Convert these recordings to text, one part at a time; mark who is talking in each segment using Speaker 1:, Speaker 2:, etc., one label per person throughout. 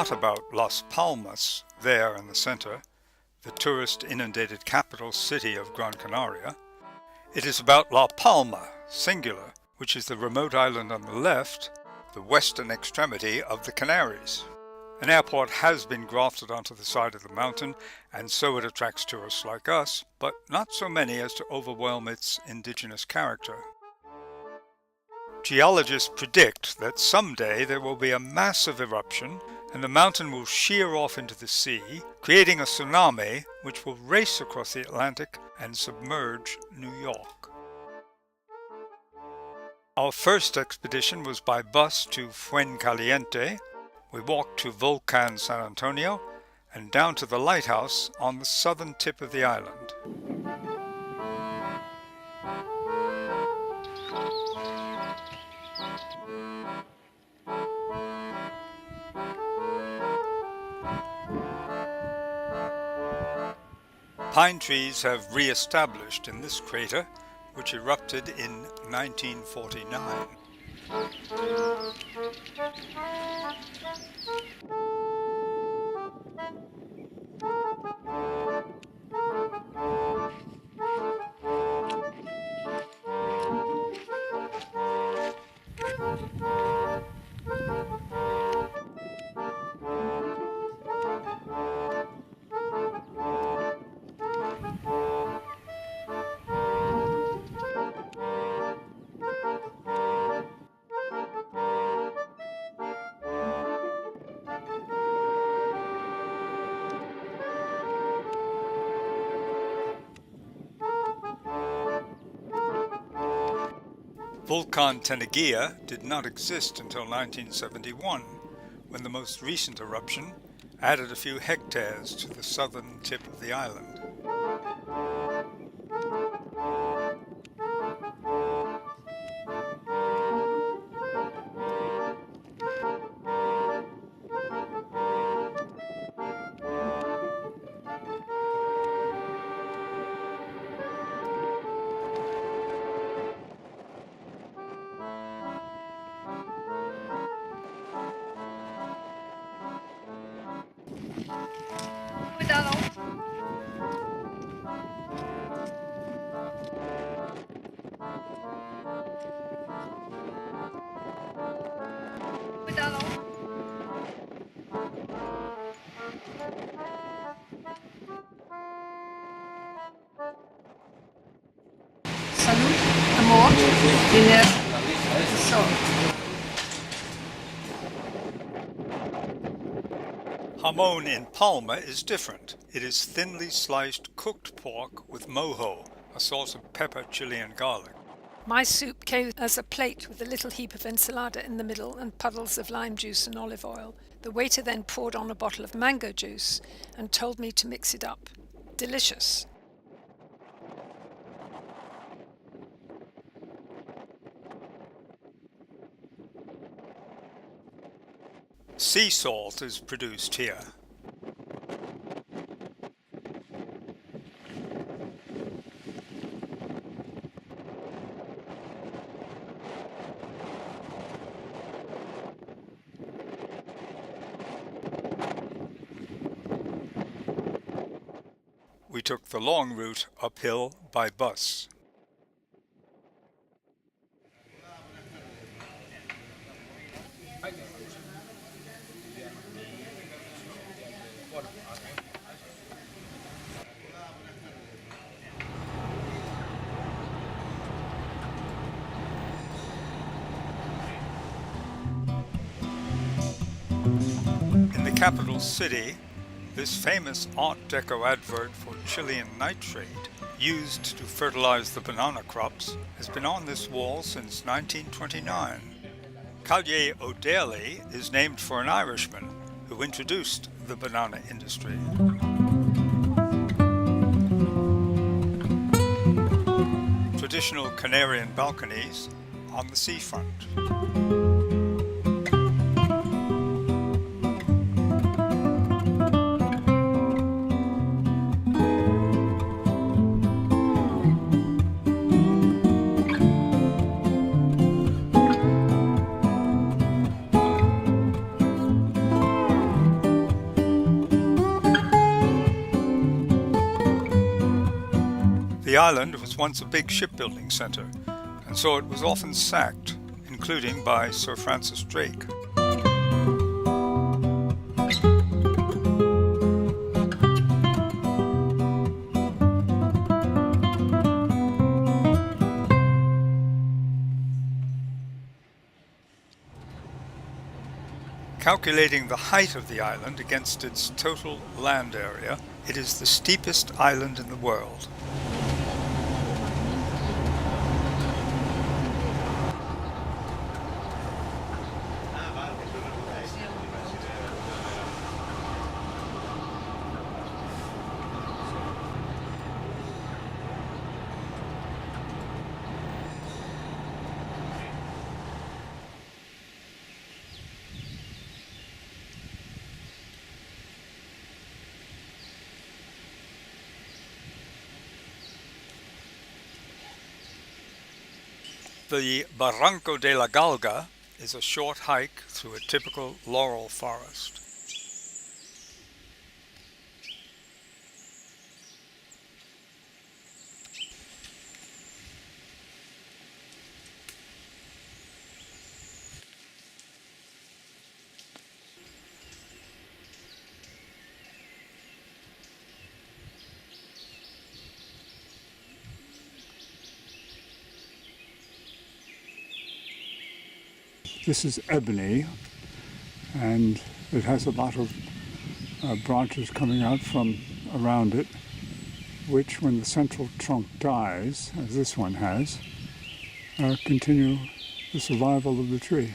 Speaker 1: not about Las Palmas, there in the center, the tourist-inundated capital city of Gran Canaria. It is about La Palma, singular, which is the remote island on the left, the western extremity of the Canaries. An airport has been grafted onto the side of the mountain, and so it attracts tourists like us, but not so many as to overwhelm its indigenous character. Geologists predict that someday there will be a massive eruption and the mountain will shear off into the sea, creating a tsunami which will race across the Atlantic and submerge New York. Our first expedition was by bus to Fuencaliente. We walked to Volcan San Antonio and down to the lighthouse on the southern tip of the island. Pine trees have re-established in this crater, which erupted in 1949. Volcan Tenaguilla did not exist until 1971, when the most recent eruption added a few hectares to the southern tip of the island.
Speaker 2: Salud, amor, dinner, so.
Speaker 1: Jamón in Palma is different. It is thinly sliced cooked pork with mojo, a sauce of pepper, chili and garlic.
Speaker 3: My soup came as a plate with a little heap of ensalada in the middle and puddles of lime juice and olive oil. The waiter then poured on a bottle of mango juice and told me to mix it up. Delicious.
Speaker 1: Sea salt is produced here. We took the long route uphill by bus. In the capital city, this famous Art Deco advert for Chilean nitrate, used to fertilize the banana crops, has been on this wall since 1929. Calle O'Daly is named for an Irishman who introduced the banana industry. Traditional Canarian balconies on the seafront. The island was once a big shipbuilding centre, and so it was often sacked, including by Sir Francis Drake. Calculating the height of the island against its total land area, it is the steepest island in the world. The Barranco de la Galga is a short hike through a typical laurel forest.
Speaker 4: This is ebony, and it has a lot of branches coming out from around it, which, when the central trunk dies, as this one has, continue the survival of the tree.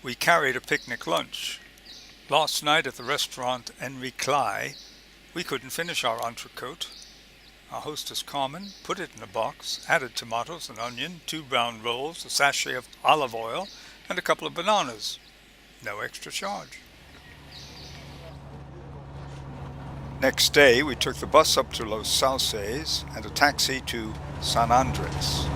Speaker 1: We carried a picnic lunch. Last night at the restaurant Henri Clay, we couldn't finish our entrecôte. Our hostess Carmen put it in a box, added tomatoes, an onion, 2 brown rolls, a sachet of olive oil, and a couple of bananas. No extra charge. Next day, we took the bus up to Los Sauces and a taxi to San Andrés.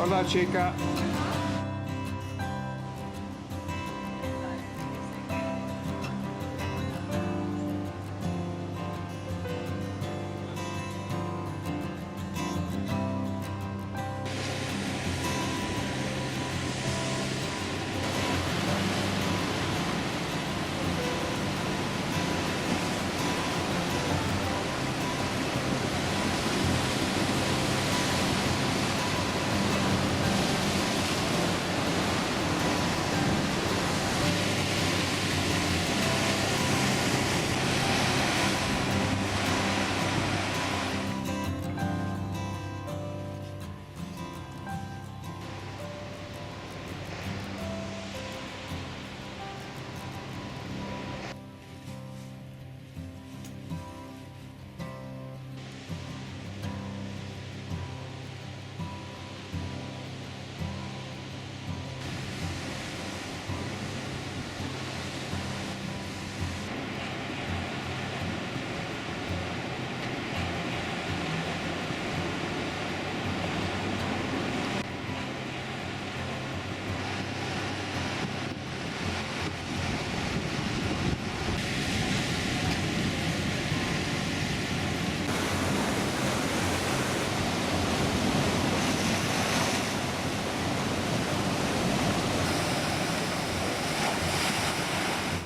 Speaker 4: Hola, chica.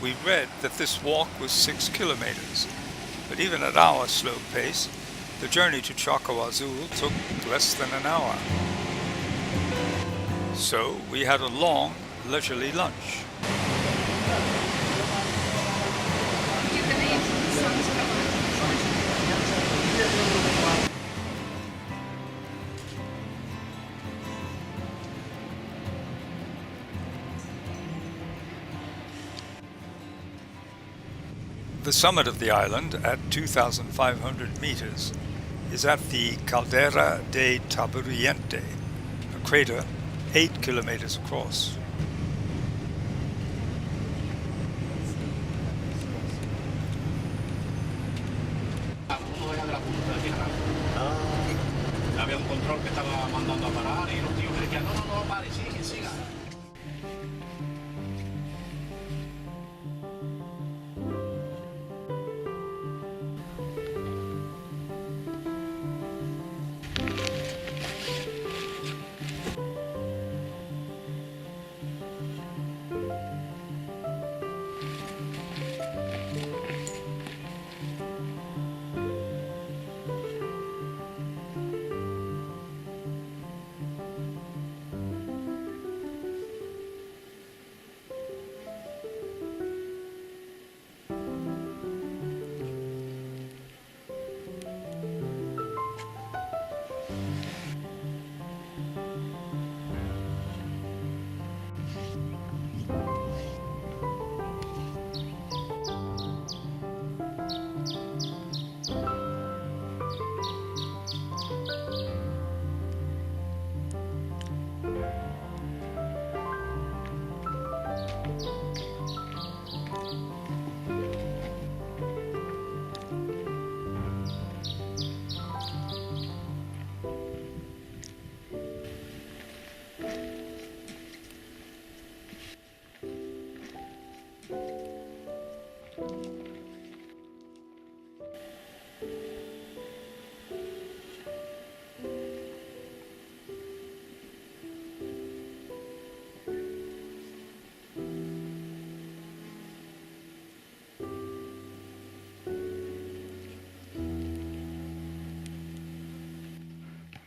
Speaker 1: We read that this walk was 6 kilometers, but even at our slow pace, the journey to Charco Azul took less than an hour. So we had a long, leisurely lunch. The summit of the island, at 2,500 meters, is at the Caldera de Taburiente, a crater 8 kilometers across.
Speaker 5: Había un control que estaba mandando a parar y los tíos me decían, no pare, siga.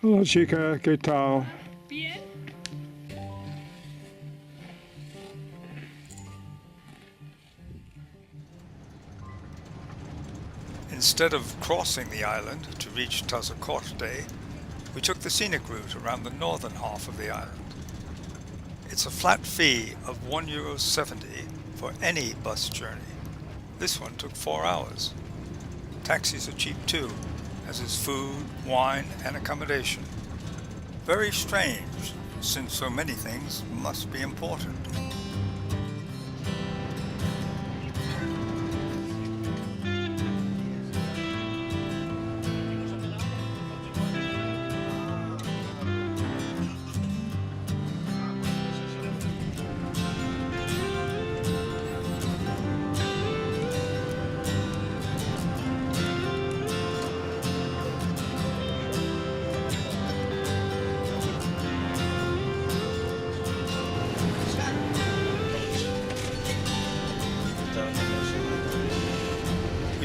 Speaker 4: Hola chica, ¿qué tal?
Speaker 2: Bien.
Speaker 1: Instead of crossing the island to reach Tazacorte, we took the scenic route around the northern half of the island. It's a flat fee of €1.70 for any bus journey. This one took 4 hours. Taxis are cheap too, as is food, wine, and accommodation. Very strange, since so many things must be important.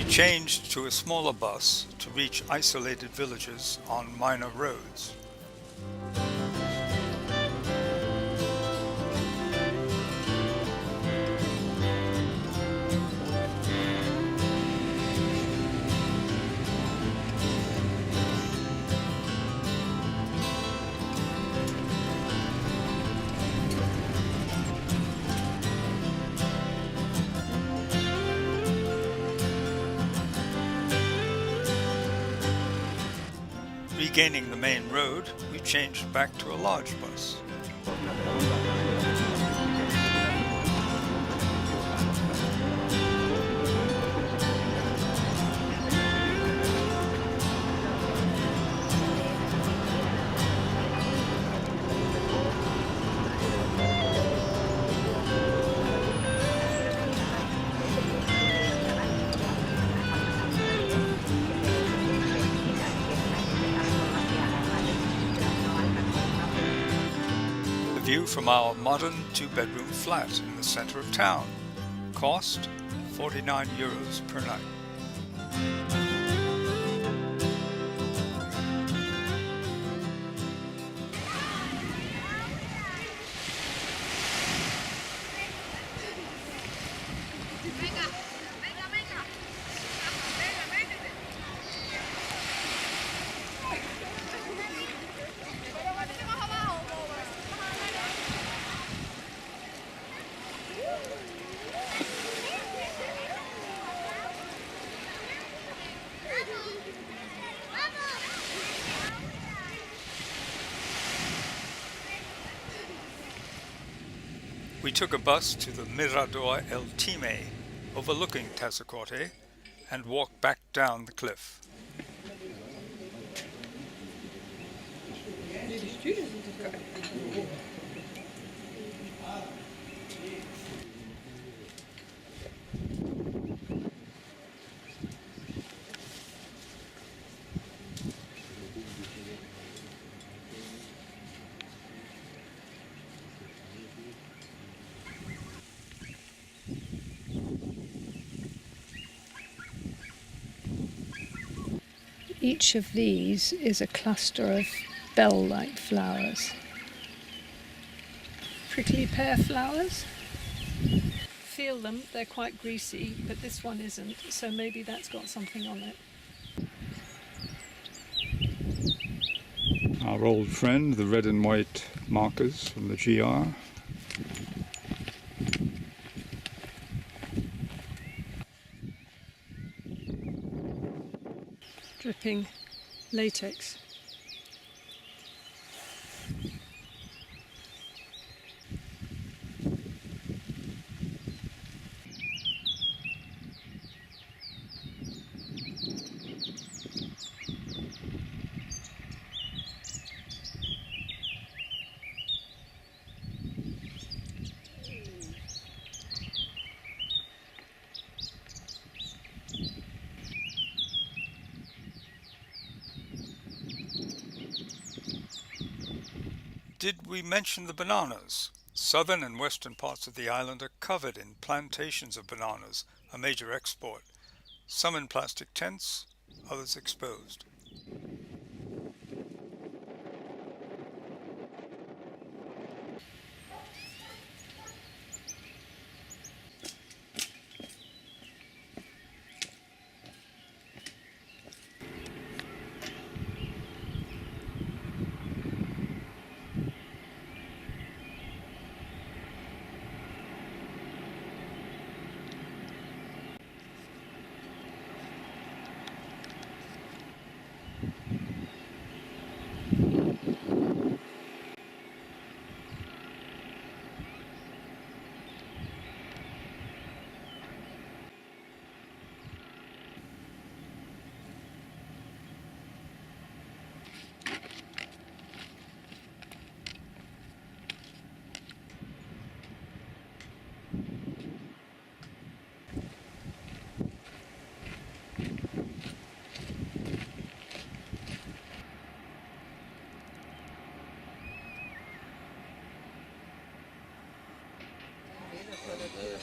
Speaker 1: Changed to a smaller bus to reach isolated villages on minor roads. Regaining the main road, we changed back to a large bus. View from our modern 2-bedroom flat in the center of town, Cost, €49 per night. We took a bus to the Mirador El Time, overlooking Tazacorte, and walked back down the cliff.
Speaker 3: Each of these is a cluster of bell-like flowers. Prickly pear flowers. Feel them, they're quite greasy, but this one isn't, so maybe that's got something on it.
Speaker 4: Our old friend, the red and white markers from the GR.
Speaker 3: Dripping latex.
Speaker 1: Did we mention the bananas? Southern and western parts of the island are covered in plantations of bananas, a major export. Some in plastic tents, others exposed.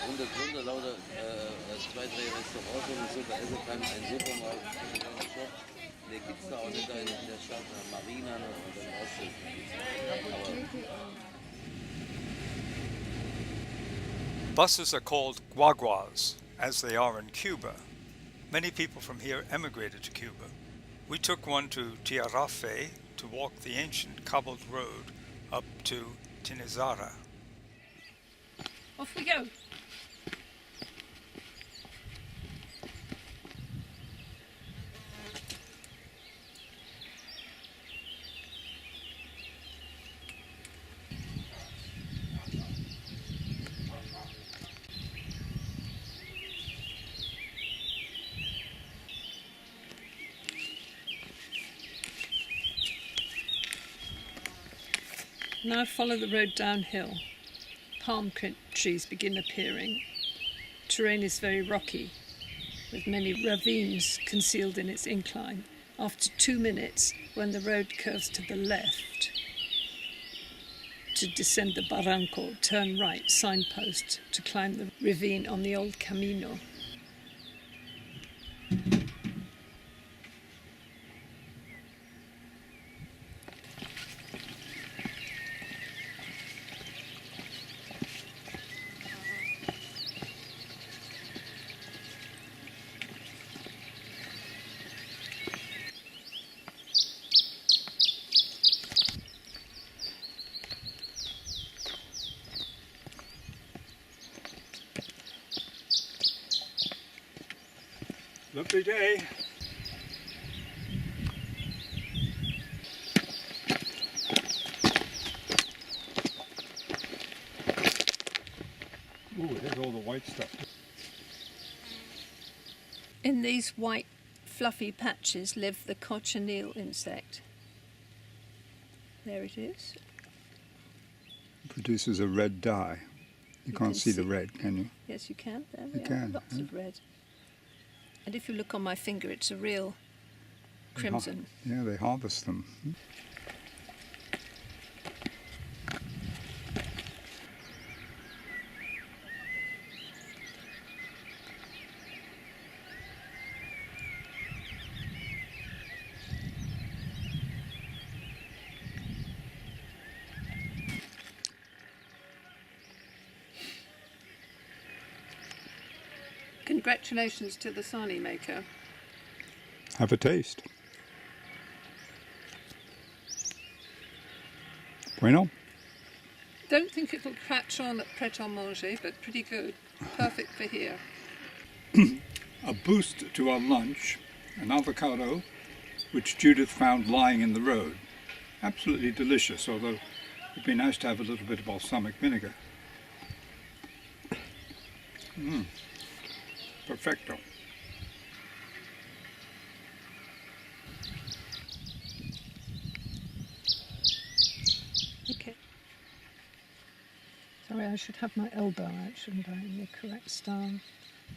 Speaker 6: Runde lauter 2, 3 Restaurants und so, da essen kann ein Supermarkt, ein Shop, der gibt es da auch nicht in der Stadt, Marina und dann Osten.
Speaker 1: Buses are called guaguas, as they are in Cuba. Many people from here emigrated to Cuba. We took one to Tiarafe to walk the ancient cobbled road up to Tinizara.
Speaker 3: Off we go. Now follow the road downhill. Palm trees begin appearing. Terrain is very rocky, with many ravines concealed in its incline. After 2 minutes, when the road curves to the left, to descend the barranco, turn right, signpost to climb the ravine on the old camino.
Speaker 4: Lovely day. Ooh, there's all the white stuff.
Speaker 3: In these white, fluffy patches live the cochineal insect. There it is.
Speaker 4: It produces a red dye. You can't see the red, can you?
Speaker 3: Yes, you can. There
Speaker 4: You
Speaker 3: we are.
Speaker 4: can,
Speaker 3: Lots
Speaker 4: yeah.
Speaker 3: of red. And if you look on my finger, it's a real crimson.
Speaker 4: Yeah, they harvest them.
Speaker 3: Congratulations to the sarnie maker.
Speaker 4: Have a taste. Bueno?
Speaker 3: Don't think it'll catch on at Pret-a-Manger, but pretty good. Perfect for here.
Speaker 4: A boost to our lunch, an avocado, which Judith found lying in the road. Absolutely delicious, although it'd be nice to have a little bit of balsamic vinegar. Perfecto.
Speaker 3: Okay. Sorry, I should have my elbow out, shouldn't I, in the correct style?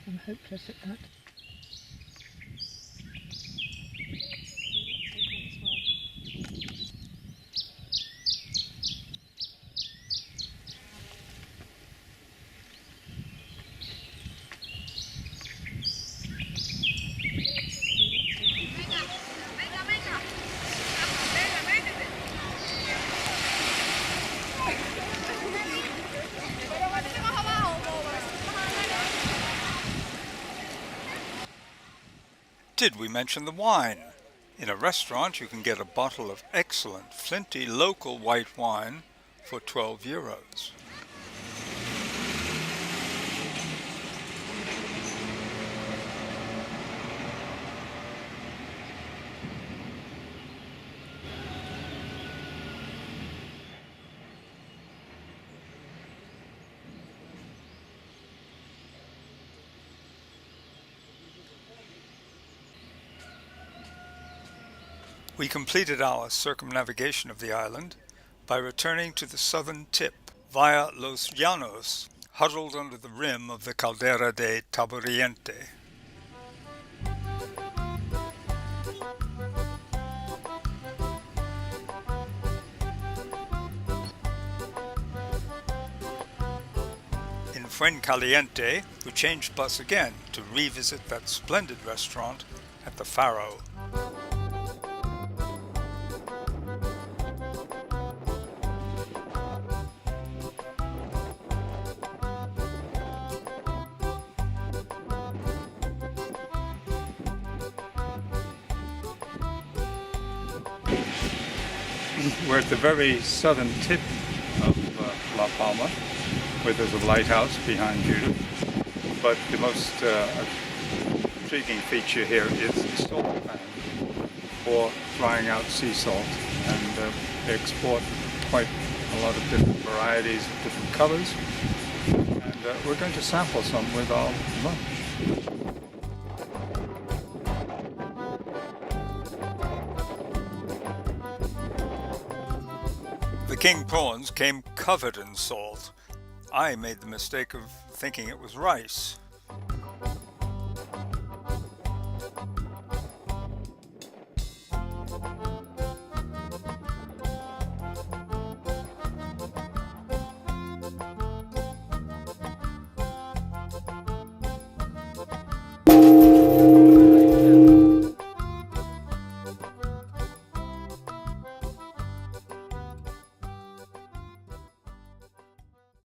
Speaker 3: I'm hopeless at that.
Speaker 1: Did we mention the wine? In a restaurant you can get a bottle of excellent flinty local white wine for 12 euros. We completed our circumnavigation of the island by returning to the southern tip via Los Llanos, huddled under the rim of the Caldera de Taburiente. In Fuencaliente, we changed bus again to revisit that splendid restaurant at the Faro.
Speaker 4: We're at the very southern tip of La Palma, where there's a lighthouse behind Judith. But the most intriguing feature here is the salt pan for drying out sea salt. And they export quite a lot of different varieties of different colors. And we're going to sample some with our lunch.
Speaker 1: The king prawns came covered in salt. I made the mistake of thinking it was rice.